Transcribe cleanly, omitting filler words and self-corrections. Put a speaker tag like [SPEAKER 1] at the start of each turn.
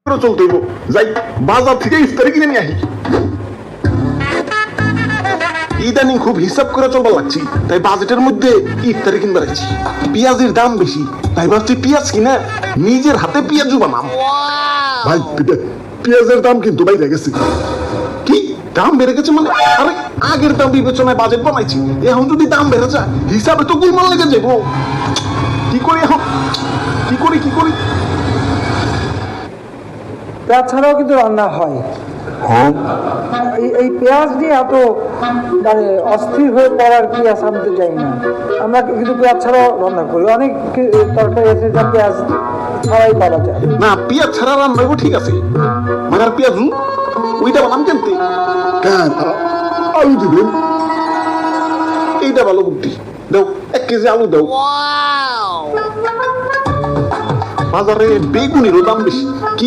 [SPEAKER 1] চলতে হইব, যাই বাজার থেকে ইফতারি কিনে নিয়ে আহি। ইদানিং খুব হিসাব করে চলবার লাগছি, তাই বাজেটের মধ্যে ইফতারি কিনবার লাগছি। পেঁয়াজের দাম বেশি, তাই ভাবছি পেঁয়াজ কিনা নিজের হাতে পেঁয়াজ বানাম। ভাই পেঁয়াজের দাম কিন্তু বাইরে গেছে। কি দাম বেড়ে গেছে মানে? আরে আগের দাম বিবেচনায় বাজেট বানাইছি, এখন যদি দাম বেড়ে যায় হিসাবে তো গুলমাল লেগে যাবো। কি করি এখন? কি করি?
[SPEAKER 2] পেঁয়াজ ছাড়াও কিন্তু রান্না হয়। এই পেঁয়াজ নিয়ে এত মানে অস্থির হয়ে পড়ার পেঁয়াজ আনতে যাই না, আমরা কিন্তু পেঁয়াজ ছাড়াও রান্না করি। অনেক তরকারি আছে যা পেঁয়াজ ছাড়াই পাওয়া যায়।
[SPEAKER 1] না পেঁয়াজ ছাড়া রান্না করবো ঠিক আছে, মাগার পেঁয়াজ ওইটা বানাম কেনতে? কেন আলু দিবেন, এইটা ভালো বুদ্ধি। দাও 1 কেজি আলু দাও। বাজারে বেগুনেরও দাম বেশি। কি